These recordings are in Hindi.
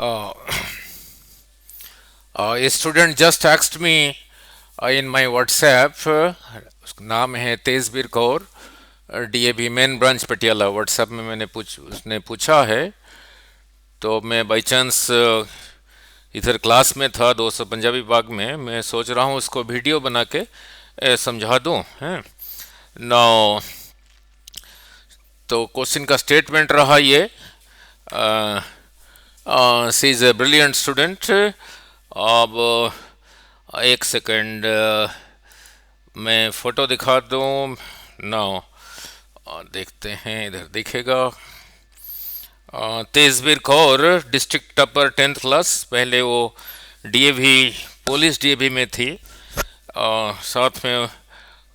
Uh, a student just asked me in my WhatsApp, उसका नाम है Tejbir Kaur, DAV main branch Patiala. WhatsApp में उसने पूछा है, तो मैं बाई चांस इधर क्लास में था 200 पंजाबी बाग में। मैं सोच रहा हूँ उसको वीडियो बना के समझा दूँ हैं। नौ तो क्वेश्चन का स्टेटमेंट रहा ये, सी इज़ ए ब्रिलियंट स्टूडेंट। अब एक सेकंड, मैं फ़ोटो दिखा दूँ। नाउ देखते हैं, इधर दिखेगा। Tejbir Kaur district topper 10th class. पहले वो डीएवी पुलिस डीएवी में थी। साथ में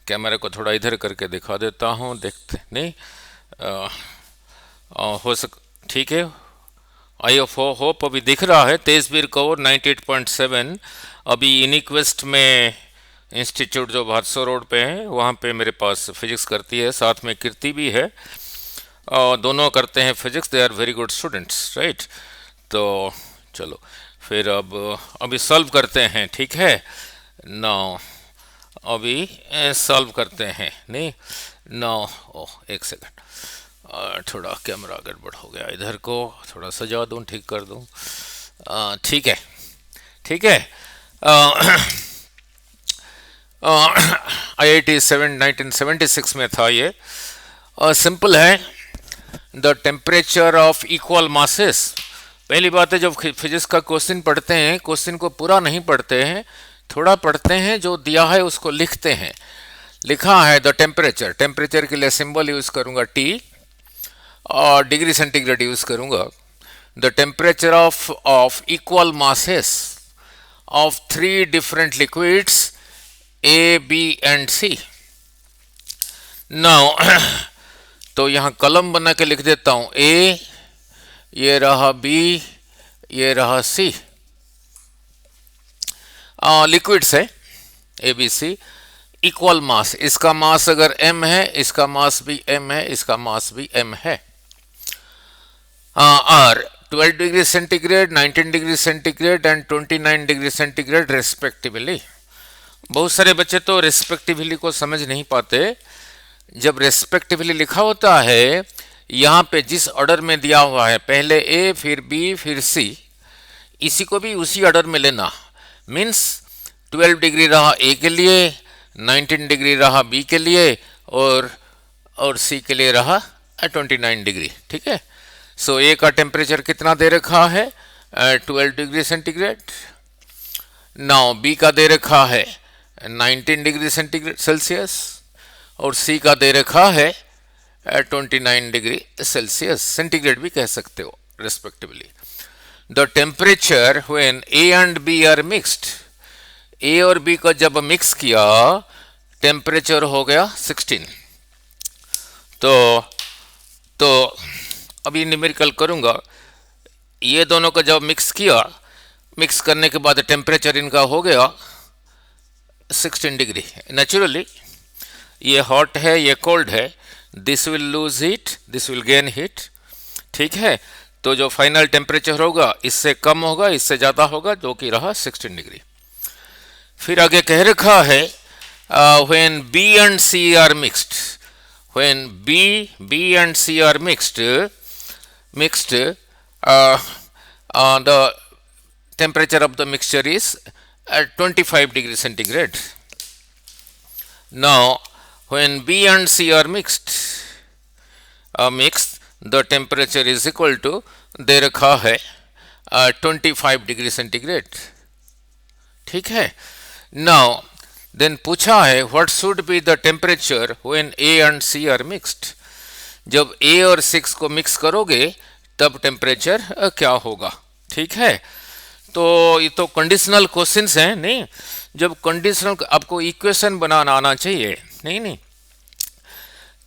कैमरे को थोड़ा इधर करके दिखा देता हूँ, देखते नहीं अ, हो सक ठीक है। आई ऑफ होप अभी दिख रहा है। तेजबीर कौर 98.7। अभी इनिक्वेस्ट में इंस्टीट्यूट जो भादसो रोड पे है, वहाँ पे मेरे पास फिजिक्स करती है, साथ में कीर्ति भी है। दोनों करते हैं physics. They are very good students, right. तो चलो फिर अब अभी सॉल्व करते हैं, ठीक है। नाउ अभी सॉल्व करते हैं। नहीं नाउ, ओह एक सेकंड, थोड़ा कैमरा गड़बड़ हो गया, इधर को थोड़ा सजा दूं, ठीक कर दूं। ठीक है, ठीक है। IIT 1976 में था ये। सिंपल है, the temperature of equal masses. पहली बात है, जब फिजिक्स का क्वेश्चन पढ़ते हैं, क्वेश्चन को पूरा नहीं पढ़ते हैं, थोड़ा पढ़ते हैं, जो दिया है उसको लिखते हैं। लिखा है द टेम्परेचर, टेम्परेचर के लिए सिंबल यूज करूंगा टी, और डिग्री सेंटीग्रेड यूज करूंगा। The temperature of equal masses of 3 different liquids A B and C. Now तो यहां कलम बना के लिख देता हूं, ए, ये रहा बी, ये रहा सी। लिक्विड्स है ए बी सी, इक्वल मास। इसका मास अगर m है, इसका मास भी m है, इसका मास भी m है। और 12 degree centigrade, 19 degree centigrade and 29 degree centigrade respectively. बहुत सारे बच्चे तो रेस्पेक्टिवली को समझ नहीं पाते। जब रेस्पेक्टिवली लिखा होता है, यहाँ पे जिस ऑर्डर में दिया हुआ है, पहले ए फिर बी फिर सी, इसी को भी उसी ऑर्डर में लेना। मीन्स 12 डिग्री रहा ए के लिए, 19 डिग्री रहा बी के लिए, और सी के लिए रहा 29 डिग्री, ठीक है। सो ए का टेम्परेचर कितना दे रखा है, 12 डिग्री सेंटीग्रेड। नाउ बी का दे रखा है 19 डिग्री सेंटीग्रेड सेल्सियस, और सी का दे रखा है 29 डिग्री सेल्सियस, सेंटीग्रेड भी कह सकते हो respectively. The temperature when A and B are mixed, A और बी को जब मिक्स किया, टेम्परेचर हो गया 16। तो अभी न्यूमेरिकल करूंगा। ये दोनों को जब मिक्स किया, मिक्स करने के बाद टेम्परेचर इनका हो गया 16 डिग्री। नेचुरली ये हॉट है, ये कोल्ड है, this will lose heat, this will gain heat, ठीक है। तो जो फाइनल टेम्परेचर होगा, इससे कम होगा, इससे ज़्यादा होगा, जो कि रहा 16 डिग्री। फिर आगे कह रखा है when B and C are mixed, when B and C are mixed, the temperature of the mixture is at 25 degree centigrade. Now when B and C are mixed, the temperature is equal to, दे रखा है 25 डिग्री सेंटीग्रेड, ठीक है। Now then पूछा है what should be the temperature when A and C are mixed। जब A और 6 को मिक्स करोगे तब टेम्परेचर क्या होगा, ठीक है। तो ये तो कंडीशनल क्वेश्चंस हैं, नहीं। जब कंडीशनल, आपको इक्वेशन बनाना आना चाहिए, नहीं।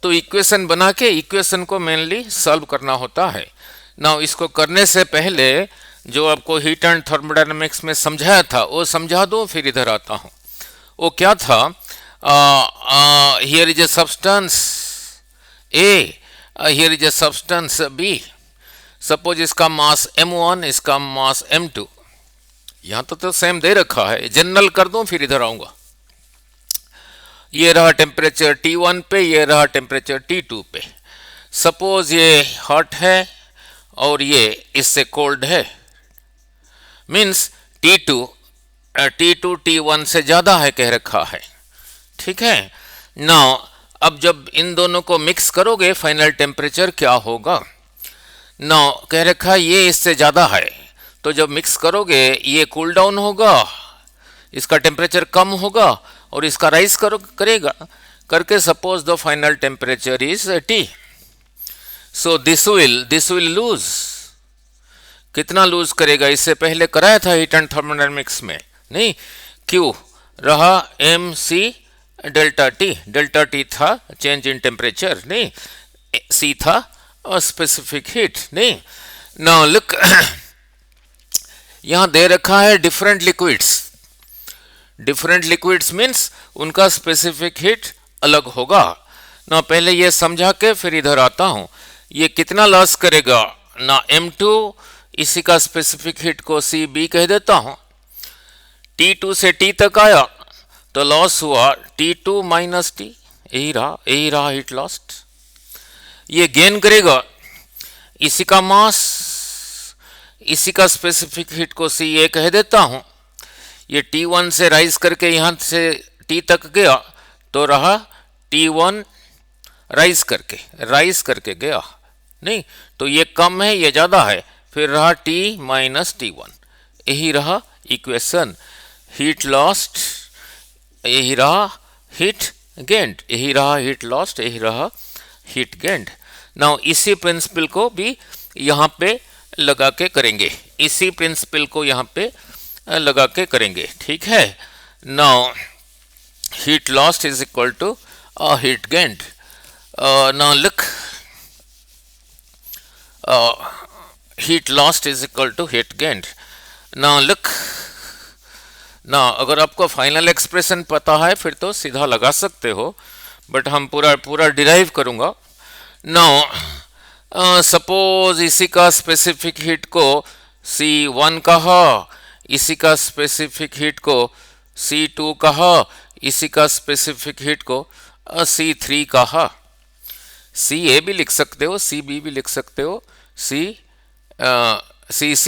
तो इक्वेशन बना के इक्वेशन को मेनली सॉल्व करना होता है ना। इसको करने से पहले जो आपको हीट एंड थर्मोडायनेमिक्स में समझाया था, वो समझा दो, फिर इधर आता हूँ। वो क्या था, here is a substance A, here is a substance B. Suppose इसका मास m1, इसका मास m2, यहां तो सेम दे रखा है, जनरल कर दूं फिर इधर आऊंगा। ये रहा टेम्परेचर T1 पे, ये रहा टेम्परेचर T2 पे। सपोज ये हॉट है और ये इससे कोल्ड है, मीन्स T2 T1 से ज़्यादा है कह रखा है, ठीक है। नाउ अब जब इन दोनों को मिक्स करोगे फाइनल टेम्परेचर क्या होगा। नाउ कह रखा है ये इससे ज़्यादा है, तो जब मिक्स करोगे ये कूल डाउन होगा, इसका टेम्परेचर कम होगा और इसका राइज करेगा करके suppose the final temperature is T। So this will lose, कितना लूज करेगा, इससे पहले कराया था हीट एंड थर्मोडायनेमिक्स में, नहीं, Q रहा mc डेल्टा टी था चेंज इन टेम्परेचर, नहीं, C था स्पेसिफिक हीट, नहीं। नाउ लुक यहां दे रखा है डिफरेंट लिक्विड्स मीन्स उनका स्पेसिफिक हीट अलग होगा ना। पहले ये समझा के फिर इधर आता हूं। ये कितना लॉस करेगा ना, m2 इसी का स्पेसिफिक हीट को CB कह देता हूं। T2 से T तक आया तो लॉस हुआ T2 माइनस T, यही रहा हीट लॉस्ट। ये गेन करेगा इसी का मास, इसी का स्पेसिफिक हीट को CA कह देता हूं। ये T1 से राइज करके यहां से T तक गया तो रहा T1 राइज करके गया, नहीं, तो ये कम है ये ज्यादा है, फिर रहा T माइनस T1, यही रहा इक्वेशन। हीट लॉस्ट यही रहा हीट गेंड, यही रहा हीट लॉस्ट, यही रहा हीट गेंड। नाउ इसी प्रिंसिपल को भी यहाँ पे लगा के करेंगे, इसी प्रिंसिपल को यहाँ पे लगा के करेंगे, ठीक है। Now heat lost is equal to heat gained. Now look heat lost is equal to heat gained. Now look ना, अगर आपको फाइनल एक्सप्रेशन पता है फिर तो सीधा लगा सकते हो, बट हम पूरा डिराइव करूंगा। नाउ सपोज इसी का स्पेसिफिक हीट को C1 कहा, इसी का स्पेसिफिक हीट को C2 कहा, इसी का स्पेसिफिक हीट को C3 कहा। CA भी लिख सकते हो, CB भी लिख सकते हो, CC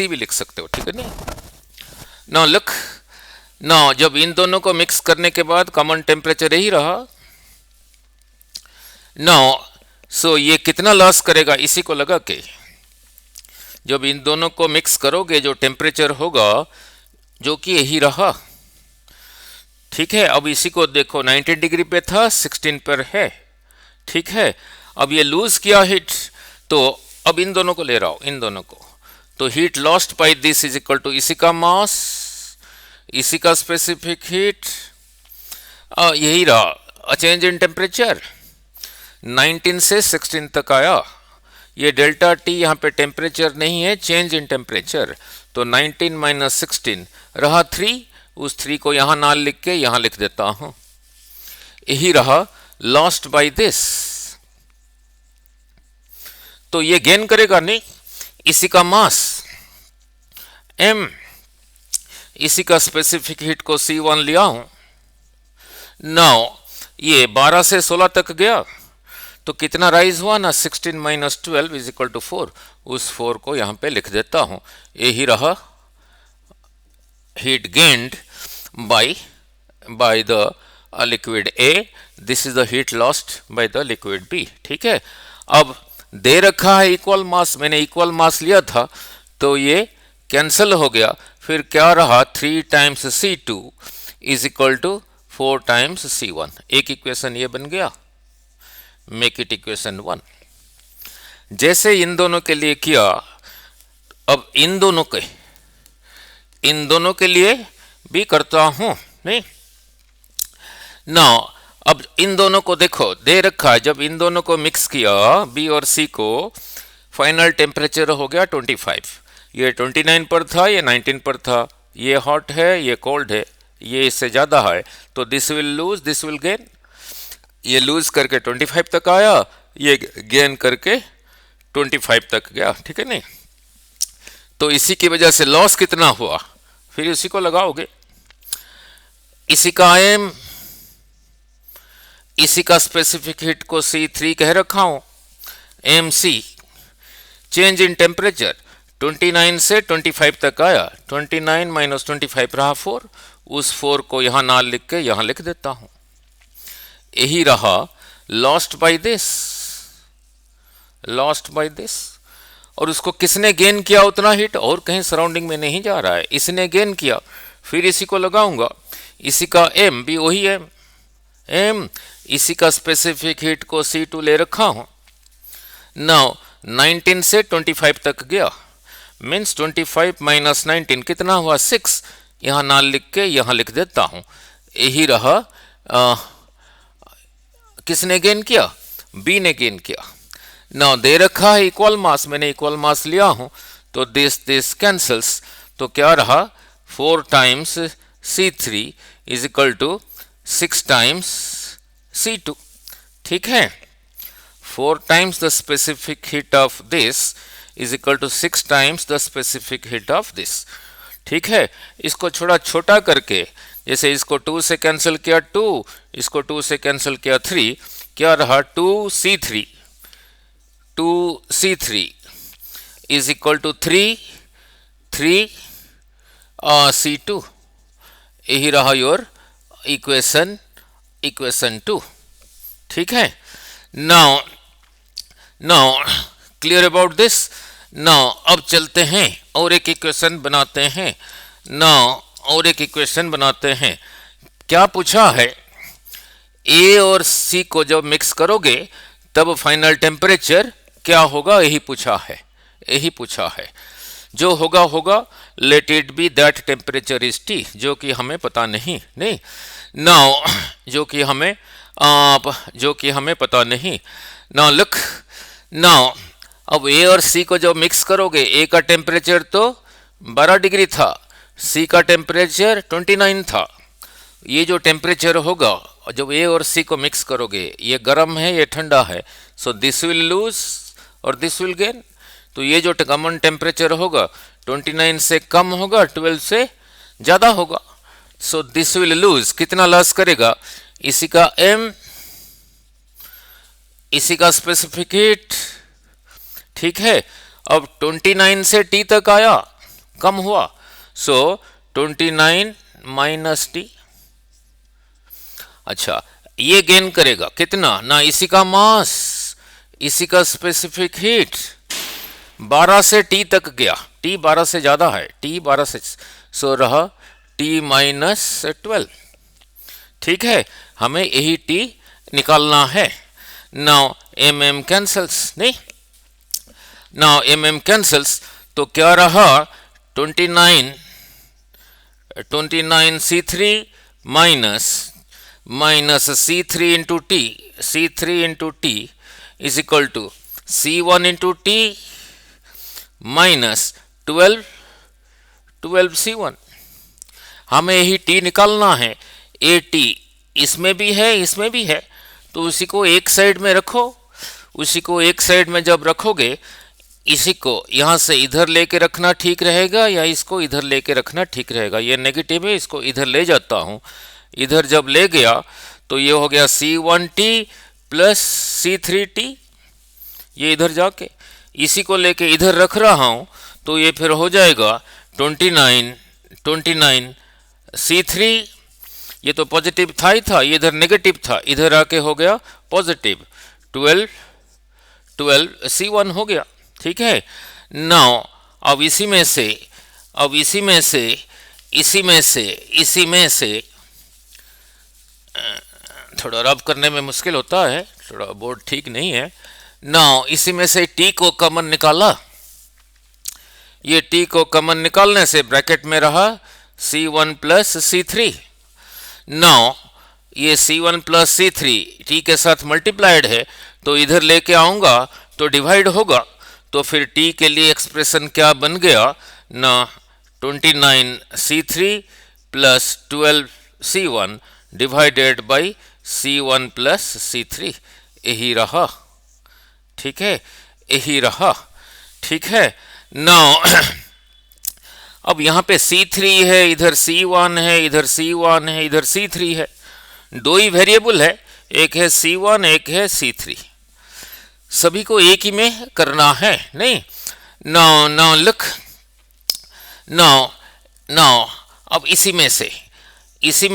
भी लिख सकते हो, ठीक है नहीं। नाउ लुक, नाउ जब इन दोनों को मिक्स करने के बाद कॉमन टेम्परेचर यही रहा। नाउ सो ये कितना लॉस करेगा इसी को लगा के, जब इन दोनों को मिक्स करोगे जो टेम्परेचर होगा जो कि यही रहा, ठीक है। अब इसी को देखो 90 डिग्री पे था, 16 पर है, ठीक है। अब ये लूज किया हीट, तो अब इन दोनों को ले रहा हूं, इन दोनों को, तो heat lost by this is equal to इसी का मास, इसी का स्पेसिफिक हीट, यही रहा चेंज इन टेम्परेचर 19 से 16 तक आया। ये डेल्टा टी यहाँ पे टेम्परेचर नहीं है, चेंज इन टेम्परेचर, तो 19 माइनस 16 रहा 3, उस 3 को यहाँ ना लिख के यहाँ लिख देता हूं, यही रहा लॉस्ट बाय दिस। तो ये गेन करेगा नहीं, इसी का मास m, इसी का स्पेसिफिक हीट को C1 लिया हूं। नाउ ये 12 से 16 तक गया तो कितना राइज हुआ ना, 16 माइनस 12 इज इक्वल टू 4, उस 4 को यहां पे लिख देता हूं, यही रहा heat gained by the liquid A, this is the heat lost by the liquid B, ठीक है। अब दे रखा है इक्वल मास, मैंने इक्वल मास लिया था तो ये कैंसिल हो गया, फिर क्या रहा 3 times C2 is equal to 4 times C1, एक इक्वेशन ये बन गया, मेक इट इक्वेशन 1। जैसे इन दोनों के लिए किया, अब इन दोनों के लिए भी करता हूं, नहीं। नाउ अब इन दोनों को देखो, दे रखा है, जब इन दोनों को मिक्स किया B और C को, फाइनल टेम्परेचर हो गया 25, ये 29 पर था, ये 19 पर था, ये हॉट है, ये कोल्ड है, ये इससे ज़्यादा है, तो this will lose, this will gain. ये लूज करके 25 तक आया, ये गेन करके 25 तक गया, ठीक है नहीं। तो इसी की वजह से लॉस कितना हुआ, फिर उसी को लगाओगे। इसी का एम, इसी का स्पेसिफिक हीट को C3 कह रखा हूं, M C. Change in temperature 29 से 25 तक आया, 29 माइनस 25 रहा 4, उस 4 को यहां ना लिख के यहां लिख देता हूं। यही रहा lost by this, lost by this. और उसको किसने गेन किया उतना हीट, और कहीं सराउंडिंग में नहीं जा रहा है, इसने गेन किया। फिर इसी को लगाऊंगा, इसी का एम भी वही है, एम, इसी का स्पेसिफिक हीट को C2 ले रखा हूं। नाउ 19 से 25 तक गया, मीन्स 25 माइनस 19 कितना हुआ 6, यहां ना लिख के यहां लिख देता हूं। यही रहा किसने गेन किया, बी ने गेन किया। नाउ दे रखा है इक्वल मास, मैंने इक्वल मास लिया हूं, तो दिस कैंसल्स, तो क्या रहा 4 times C3 is equal to 6 times C2। ठीक है, 4 times the specific heat of this is equal to 6 times the specific heat of this. ठीक है, इसको थोड़ा छोटा करके, जैसे इसको 2 से कैंसिल किया 2, इसको 2 से कैंसिल किया 3, क्या रहा 2C3, 2C3 is equal to 3 C2। यही रहा योर इक्वेशन 2। ठीक है, now clear about this. Now अब चलते हैं और एक इक्वेशन बनाते हैं। नाउ और एक इक्वेशन बनाते हैं। क्या पूछा है, ए और सी को जब मिक्स करोगे तब फाइनल टेम्परेचर क्या होगा, यही पूछा है, यही पूछा है। जो होगा होगा, let it be that temperature is T, जो कि हमें पता नहीं नाउ, जो कि हमें पता नहीं। नाउ लुक, नाउ अब ए और सी को जब मिक्स करोगे, ए का टेम्परेचर तो 12 डिग्री था, सी का टेम्परेचर 29 था। ये जो टेम्परेचर होगा जब ए और सी को मिक्स करोगे, ये गर्म है ये ठंडा है, सो दिस विल लूज और दिस विल गेन। तो ये जो कॉमन टेम्परेचर होगा 29 से कम होगा, 12 से ज़्यादा होगा, सो दिस विल लूज। कितना लॉस करेगा, इसी का एम, इसी का स्पेसिफिक हीट। ठीक है, अब 29 से टी तक आया, कम हुआ, सो 29 माइनस टी। अच्छा, ये गेन करेगा कितना ना, इसी का मास, इसी का स्पेसिफिक हीट। 12 से टी तक गया, टी 12 से ज्यादा है, टी 12 से, सो रहा टी माइनस 12। ठीक है, हमें यही टी निकालना है। नाउ एम एम कैंसल्स, नहीं, नाउ एम एम कैंसल्स, तो क्या रहा 29 C3 minus C3 into T, C3 into T is equal to C1 into T minus 12 C1। हमें यही टी निकालना है। ए टी इसमें भी है, इसमें भी है, तो उसी को एक साइड में रखो। उसी को एक साइड में जब रखोगे, इसी को यहाँ से इधर लेके रखना ठीक रहेगा या इसको इधर लेके रखना ठीक रहेगा। ये नेगेटिव है, इसको इधर ले जाता हूँ। इधर जब ले गया तो ये हो गया C1T प्लस C3T। ये इधर जाके इसी को लेके इधर रख रहा हूँ, तो ये फिर हो जाएगा 29 C3। ये तो पॉजिटिव था ही था, ये इधर नेगेटिव था, इधर आके हो गया पॉजिटिव, 12 C1 हो गया। ठीक है, नाउ अब इसी में से थोड़ा रब करने में मुश्किल होता है, थोड़ा बोर्ड ठीक नहीं है। नाउ इसी में से टी को कॉमन निकाला। ये टी को कॉमन निकालने से ब्रैकेट में रहा C1 प्लस C3। नाउ ये C1 प्लस C3 टी के साथ मल्टीप्लाइड है, तो इधर लेके आऊंगा तो डिवाइड होगा। तो फिर टी के लिए एक्सप्रेशन क्या बन गया ना, 29 C3 plus 12 C1 divided by C1 plus C3। यही रहा। ठीक है, यही रहा। ठीक है, नाउ अब यहाँ पे C3 है, इधर C1 है, इधर C1 है, इधर C3 है, दो ही वेरिएबल है, एक है C1 एक है C3, सभी को एक ही में करना है नहीं। Now now look, now now अब इसी में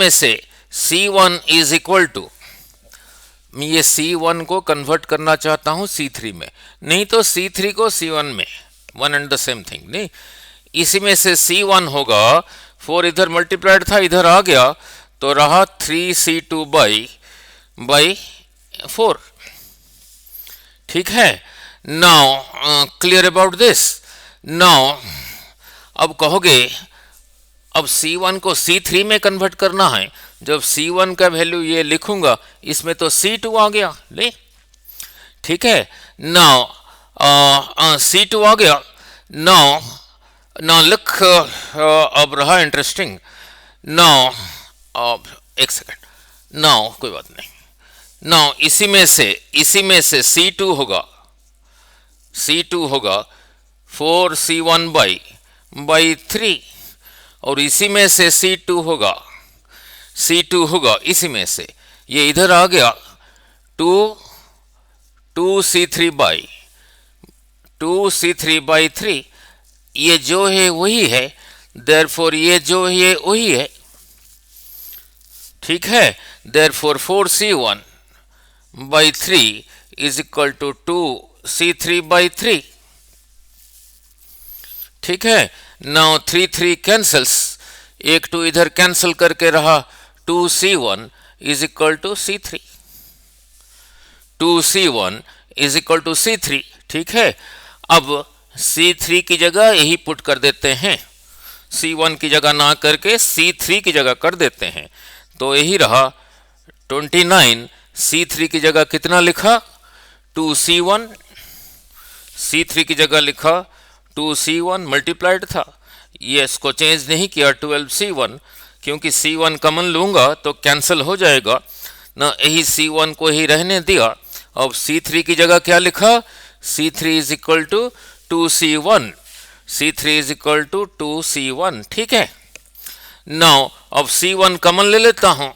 से C1 इज इक्वल टू, मैं ये C1 को कन्वर्ट करना चाहता हूं C3 में, नहीं तो C3 को C1 में, one and the same thing नहीं। इसी में से C1 होगा, 4 इधर मल्टीप्लाइड था, इधर आ गया तो रहा 3C2 बाई 4। ठीक है, now clear about this. Now अब कहोगे अब C1 को C3 में कन्वर्ट करना है, जब C1 का वैल्यू ये लिखूंगा इसमें तो C2 आ गया ले। ठीक है, नाउ C2 आ गया। नाउ नाउ लुक, अब रहा इंटरेस्टिंग। नाउ एक सेकंड, नाउ कोई बात नहीं। नाउ इसी में से C2 होगा 4C1 बाई 3, और इसी में से C2 होगा इसी में से, ये इधर आ गया 2C3 बाई 3, ये जो है वही है, देयरफॉर ये जो है वही है। ठीक है, therefore 4C1 by 3 is equal to 2C3 by 3। ठीक है, नाउ 3 कैंसल्स, एक 2 इधर कैंसल करके रहा 2C1 is equal to C3, 2C1 is equal to C3। ठीक है, अब C3 की जगह यही पुट कर देते हैं, C1 की जगह ना करके C3 की जगह कर देते हैं, तो यही रहा 29। C3 की जगह कितना लिखा 2C1, C3 की जगह लिखा 2C1, मल्टीप्लाइड था, ये इसको चेंज नहीं किया 12C1, क्योंकि C1 कॉमन लूंगा तो कैंसिल हो जाएगा ना, यही C1 को ही रहने दिया। अब C3 की जगह क्या लिखा, C3 is equal to 2C1, C3 is equal to 2C1। ठीक है, नाउ अब C1 कॉमन ले लेता हूं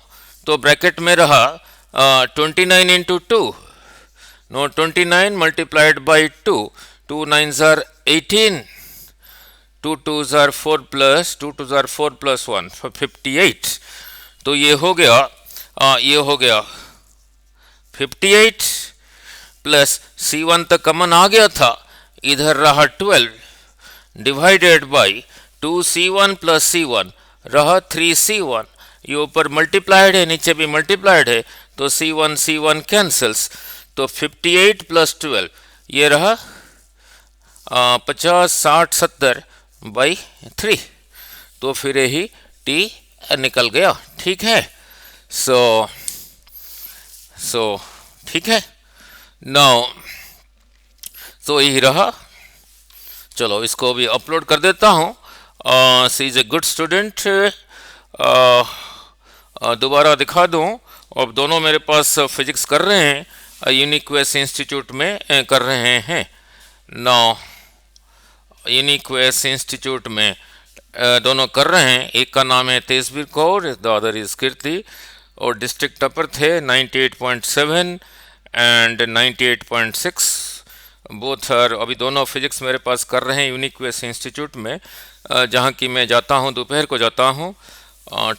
तो ब्रैकेट में रहा 29 into 2, no 29 multiplied by 2, 2 9s are 18, 2 2s are 4 plus 2 2s are 4 plus 1 58, तो ये हो गया 58 प्लस C1 तक कॉमन आ गया था, इधर रहा 12 divided by 2C1 plus C1 रहा 3C1, ये ऊपर मल्टीप्लाइड है नीचे भी मल्टीप्लाइड है, तो C1 कैंसल्स, तो 58 प्लस 12 ये रहा 50 60 70 बाई 3, तो फिर यही T निकल गया। ठीक है, सो ठीक है, नाउ तो यही रहा। चलो इसको भी अपलोड कर देता हूँ। सी इज ए गुड स्टूडेंट, दोबारा दिखा दूँ। अब दोनों मेरे पास फिजिक्स कर रहे हैं, यूनिक्वेस इंस्टीट्यूट में कर रहे हैं। नाउ यूनिक्वेस इंस्टीट्यूट में दोनों कर रहे हैं, एक का नाम है Tejveer Kaur, the other is Kirti, और डिस्ट्रिक्ट टॉपर थे 98.7 एंड 98.6, बोथ आर। अभी दोनों फिजिक्स मेरे पास कर रहे हैं यूनिक्वेस इंस्टीट्यूट में, जहाँ की मैं जाता हूँ, दोपहर को जाता हूँ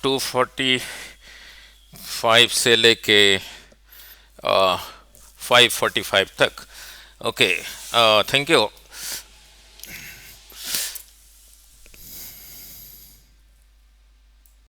2:45 से लेके 5:45 तक। Okay, thank you.